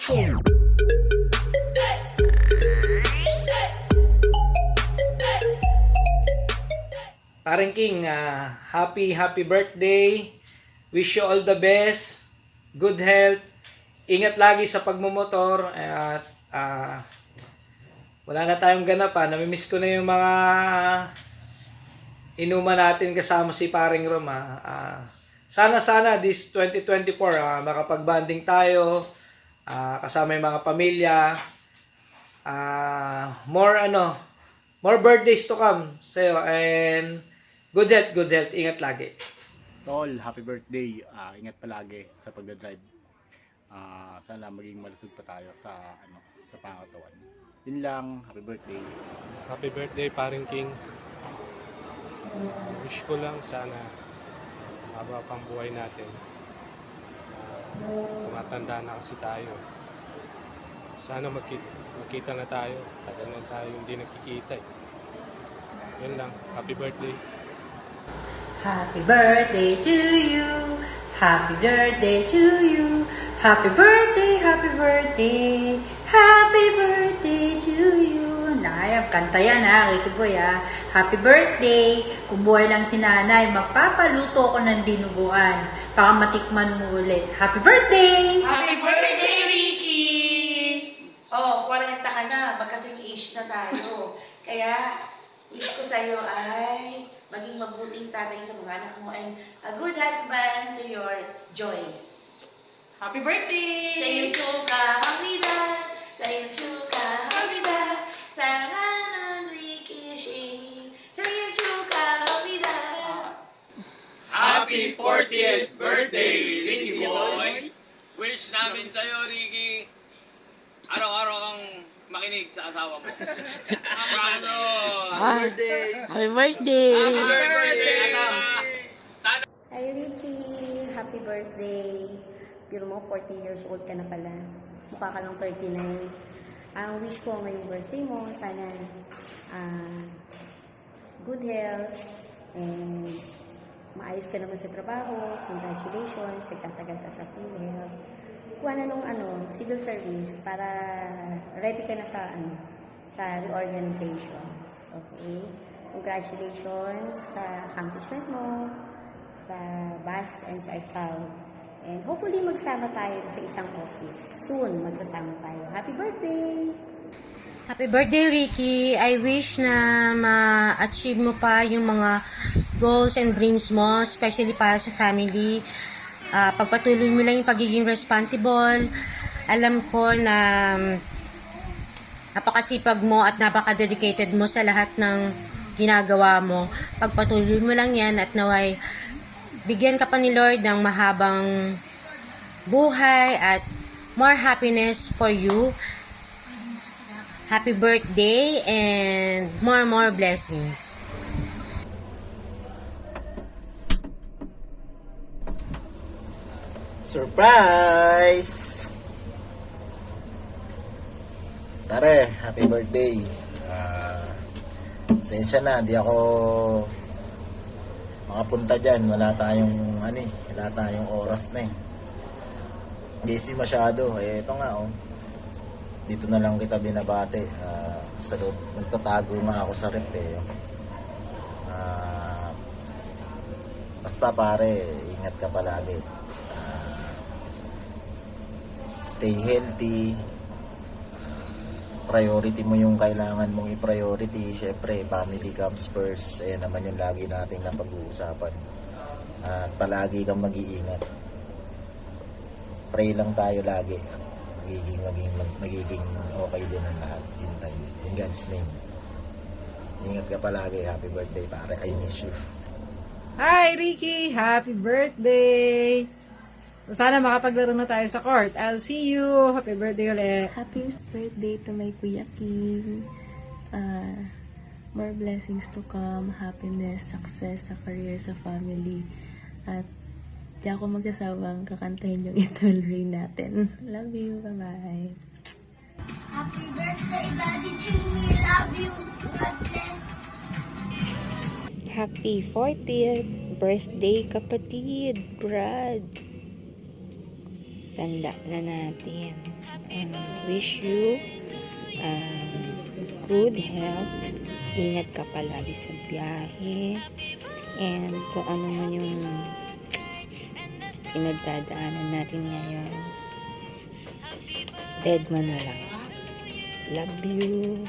Paring King, happy birthday. Wish you all the best. Good health. Ingat lagi sa pagmumotor. At wala na tayong ganapa. Namimiss ko na yung mga inuman natin kasama si Paring Rom. Sana this 2024 makapag-bonding tayo. Kasama yung mga pamilya. More birthdays to come sa'yo. And good health. Ingat lagi. Tol, happy birthday. Ingat palagi sa pagdadrive. Sana maging malusog pa tayo sa pangatawan. Yun lang, happy birthday. Happy birthday, Paring King. Wish ko lang sana haba pang buhay natin. Tumatanda na kasi tayo. Sana magkita na tayo. Tagal na tayo hindi nakikita. Yun lang. Happy birthday. Happy birthday to you. Happy birthday to you. Happy birthday, happy birthday. Happy birthday to you. Nakayap, kanta yan Ricky Boy Happy birthday. Kung buhay lang si nanay, magpapaluto ko ng dinuguan para matikman mo ulit. Happy birthday! Happy birthday, Ricky! 40 ka na, magkasing age na tayo. Kaya, wish ko sa'yo ay maging mabuting tatay sa mga anak mo and a good husband to your Joyce. Happy birthday! Sa iyo, Chuka, Hamida! Sa iyo, Chuka, Hamida! Sana nun, Ricky Shane! Sa iyo, Chuka, Hamida! Happy 40th birthday, Ricky Boy! Wish namin sa'yo, Ricky, araw-araw kang makinig sa asawa mo. Happy birthday! Happy birthday! Happy birthday, Atam! Hi Ricky! Happy birthday! Pero mo, 40 years old ka na pala. Mukha ka lang 39. Ang wish ko ngayong birthday mo, sana good health and maayos ka naman sa trabaho. Congratulations! Nagtatagal ka sa PhilHealth. Kuha na nung civil service para ready ka na sa reorganizations. Okay? Congratulations sa accomplishment mo, sa BAS and sa ESAL. And hopefully magsama tayo sa isang office. Soon, magsasama tayo. Happy birthday! Happy birthday, Ricky! I wish na ma-achieve mo pa yung mga goals and dreams mo, especially para sa family. Pagpatuloy mo lang yung pagiging responsible. Alam ko na napakasipag mo at napaka-dedicated mo sa lahat ng ginagawa mo. Pagpatuloy mo lang yan at naway bigyan ka pa ni Lord ng mahabang buhay at more happiness for you. Happy birthday and more blessings. Surprise! Tare, happy birthday. Sensya na, hindi ako makapunta dyan. Wala tayong oras na Busy masyado. Ito nga dito na lang kita binabate. Sa loob, nagtatago nga ako sa rep basta pare, ingat ka palagi. Stay healthy. Priority mo yung kailangan mong i-priority. Syempre, family comes first. Ayan naman yung lagi nating napag-uusapan. At palagi kang mag-iingat. Pray lang tayo lagi. Magiging okay din ang lahat in time. In God's name. Ingat ka palagi. Happy birthday, pare. I miss you. Hi, Ricky! Happy birthday! Sana makapaglaro na tayo sa court. I'll see you. Happy birthday ulit. Happy birthday to my Kuya King. More blessings to come. Happiness, success sa career, sa family. At di ako magsasawang kakantahin yung Eternal Rain natin. Love you. Bye-bye. Happy birthday, Daddy Chewy. Love you. God bless. Happy 40th birthday, kapatid, Brad. tanda na natin. Wish you good health. Ingat ka palagi sa biyahe. And kung ano man yung pinagdadaanan natin ngayon, dead man na lang. Love you.